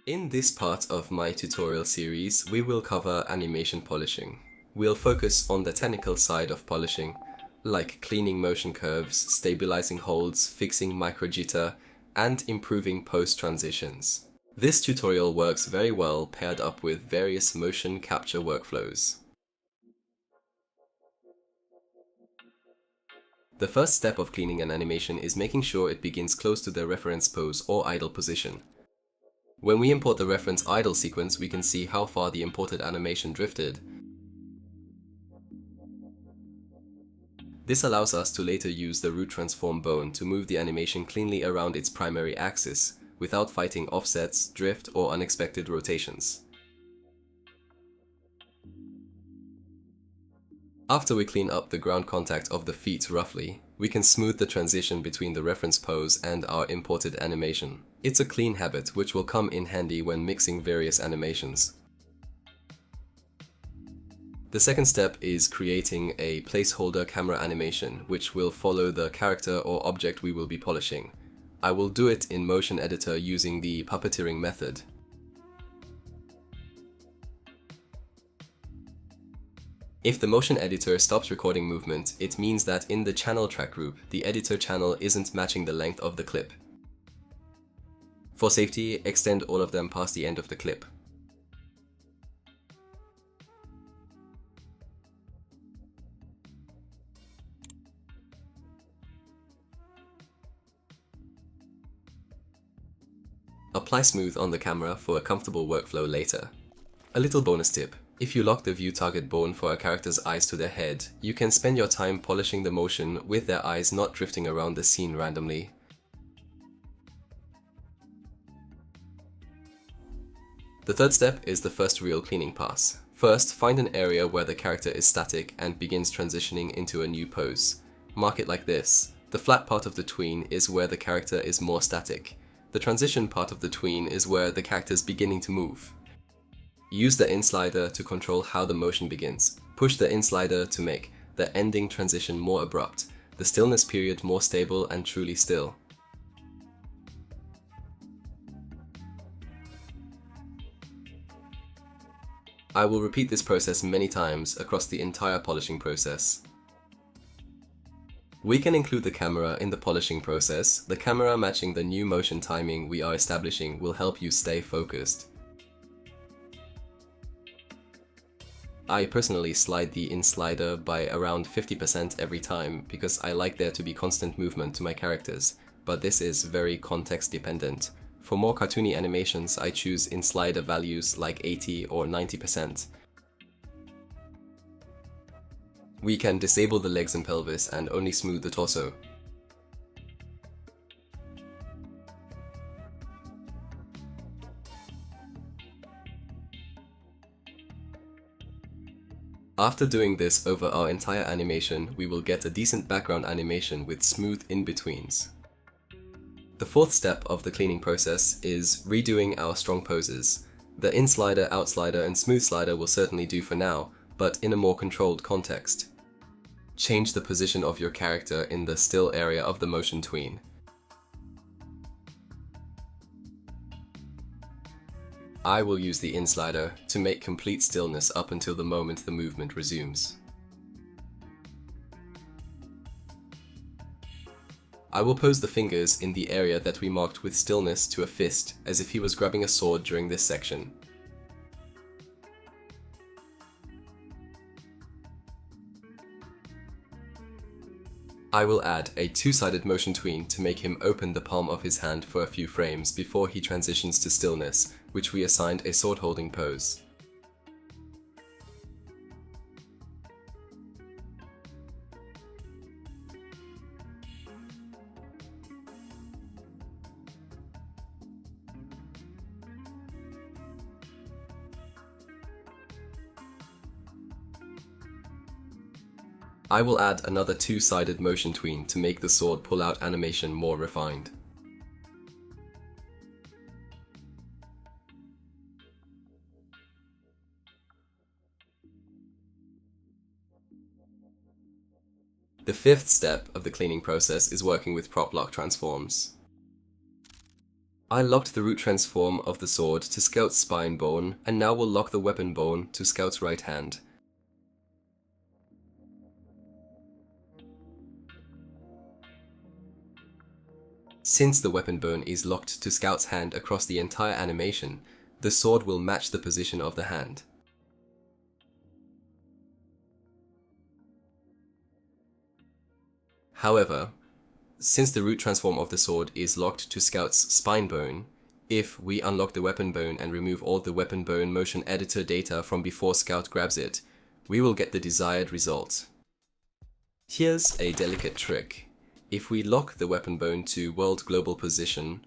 In this part of my tutorial series, we will cover animation polishing. We'll focus on the technical side of polishing, like cleaning motion curves, stabilizing holds, fixing microjitter, and improving post-transitions. This tutorial works very well paired up with various motion capture workflows. The first step of cleaning an animation is making sure it begins close to the reference pose or idle position. When we import the reference idle sequence, we can see how far the imported animation drifted. This allows us to later use the root transform bone to move the animation cleanly around its primary axis, without fighting offsets, drift, or unexpected rotations. After we clean up the ground contact of the feet roughly, we can smooth the transition between the reference pose and our imported animation. It's a clean habit which will come in handy when mixing various animations. The second step is creating a placeholder camera animation which will follow the character or object we will be polishing. I will do it in Motion Editor using the puppeteering method. If the motion editor stops recording movement, it means that in the channelTrackGroup, the editor channel isn't matching the length of the clip. For safety, extend all of them past the end of the clip. Apply smooth on the camera for a comfortable workflow later. A little bonus tip. If you lock the ViewTarget bone for a character's eyes to their head, you can spend your time polishing the motion with their eyes not drifting around the scene randomly. The third step is the first real cleaning pass. First, find an area where the character is static and begins transitioning into a new pose. Mark it like this. The flat part of the tween is where the character is more static. The transition part of the tween is where the character is beginning to move. Use the in slider to control how the motion begins. Push the in slider to make the ending transition more abrupt, the stillness period more stable and truly still. I will repeat this process many times across the entire polishing process. We can include the camera in the polishing process. The camera matching the new motion timing we are establishing will help you stay focused. I personally slide the in slider by around 50% every time because I like there to be constant movement to my characters, but this is very context dependent. For more cartoony animations, I choose in slider values like 80 or 90%. We can disable the legs and pelvis and only smooth the torso. After doing this over our entire animation, we will get a decent background animation with smooth in-betweens. The fourth step of the cleaning process is redoing our strong poses. The in slider, out slider, and smooth slider will certainly do for now, but in a more controlled context. Change the position of your character in the still area of the motion tween. I will use the in slider to make complete stillness up until the moment the movement resumes. I will pose the fingers in the area that we marked with stillness to a fist, as if he was grabbing a sword during this section. I will add a two-sided motion tween to make him open the palm of his hand for a few frames before he transitions to stillness, which we assigned a sword-holding pose. I will add another two-sided motion tween to make the sword pull-out animation more refined. The fifth step of the cleaning process is working with prop lock transforms. I locked the root transform of the sword to Scout's spine bone, and now we'll lock the weapon bone to Scout's right hand. Since the weapon bone is locked to Scout's hand across the entire animation, the sword will match the position of the hand. However, since the root transform of the sword is locked to Scout's spine bone, if we unlock the weapon bone and remove all the weapon bone motion editor data from before Scout grabs it, we will get the desired result. Here's a delicate trick. If we lock the weapon bone to world global position,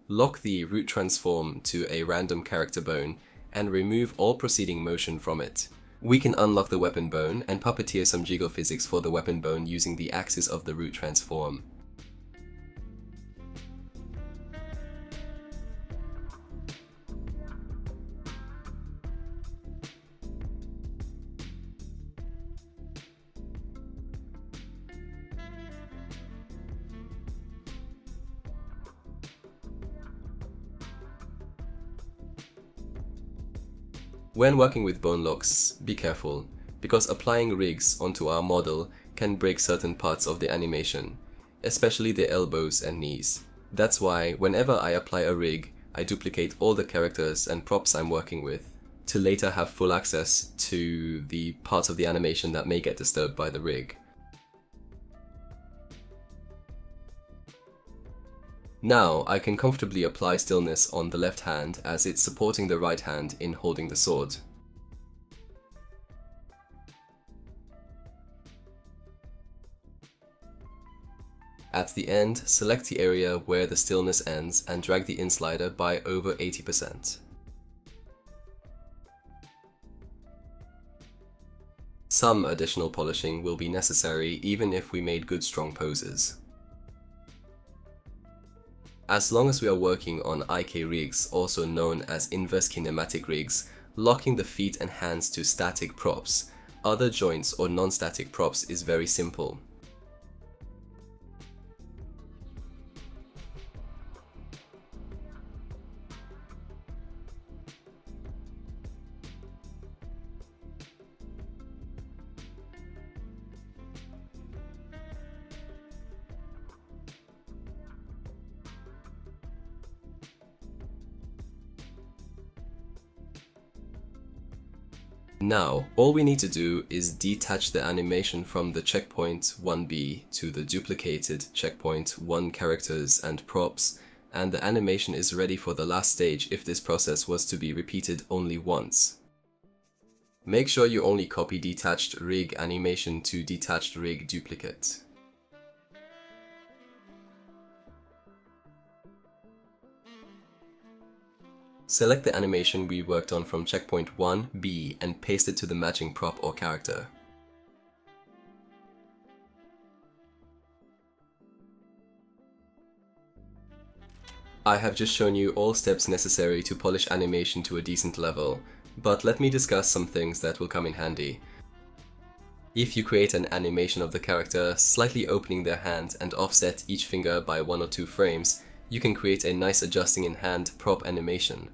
lock the root transform to a random character bone, and remove all proceeding motion from it, we can unlock the weapon bone and puppeteer some jiggle physics for the weapon bone using the axis of the root transform. When working with bone locks, be careful, because applying rigs onto our model can break certain parts of the animation, especially the elbows and knees. That's why whenever I apply a rig, I duplicate all the characters and props I'm working with, to later have full access to the parts of the animation that may get disturbed by the rig. Now I can comfortably apply stillness on the left hand as it's supporting the right hand in holding the sword. At the end, select the area where the stillness ends and drag the in slider by over 80%. Some additional polishing will be necessary even if we made good strong poses. As long as we are working on IK rigs, also known as inverse kinematic rigs, locking the feet and hands to static props, other joints or non-static props is very simple. Now, all we need to do is detach the animation from the checkpoint 1B to the duplicated checkpoint 1 characters and props, and the animation is ready for the last stage if this process was to be repeated only once. Make sure you only copy detached rig animation to detached rig duplicate. Select the animation we worked on from checkpoint 1B and paste it to the matching prop or character. I have just shown you all steps necessary to polish animation to a decent level, but let me discuss some things that will come in handy. If you create an animation of the character slightly opening their hand and offset each finger by 1 or 2 frames, you can create a nice adjusting in hand prop animation.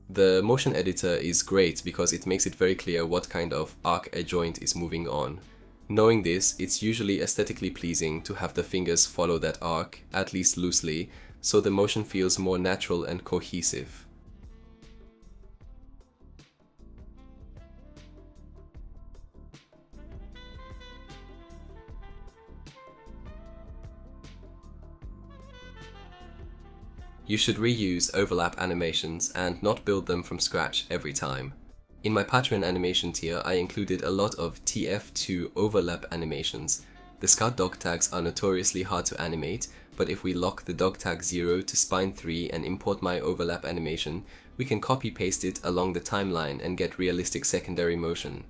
The motion editor is great because it makes it very clear what kind of arc a joint is moving on. Knowing this, it's usually aesthetically pleasing to have the fingers follow that arc, at least loosely, so the motion feels more natural and cohesive. You should reuse overlap animations and not build them from scratch every time. In my Patreon animation tier, I included a lot of TF2 overlap animations. The Scout dog tags are notoriously hard to animate, but if we lock the dog tag 0 to spine 3 and import my overlap animation, we can copy-paste it along the timeline and get realistic secondary motion.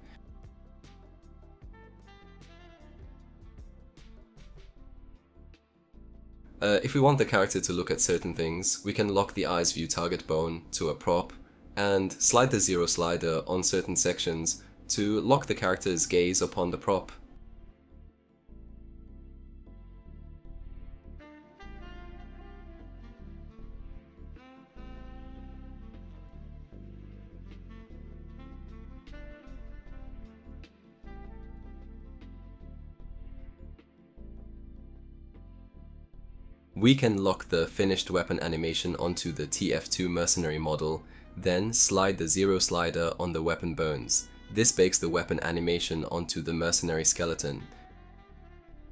If we want the character to look at certain things, we can lock the eye's view target bone to a prop and slide the 0 slider on certain sections to lock the character's gaze upon the prop. We can lock the finished weapon animation onto the TF2 mercenary model, then slide the 0 slider on the weapon bones. This bakes the weapon animation onto the mercenary skeleton.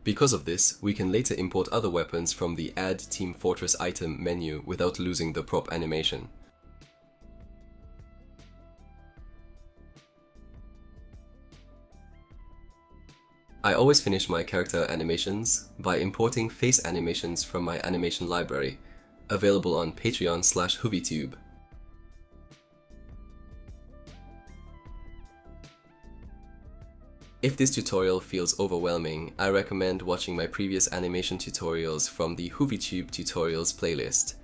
Because of this, we can later import other weapons from the Add Team Fortress item menu without losing the prop animation. I always finish my character animations by importing face animations from my animation library, available on Patreon/HoovyTube. If this tutorial feels overwhelming, I recommend watching my previous animation tutorials from the HoovyTube tutorials playlist.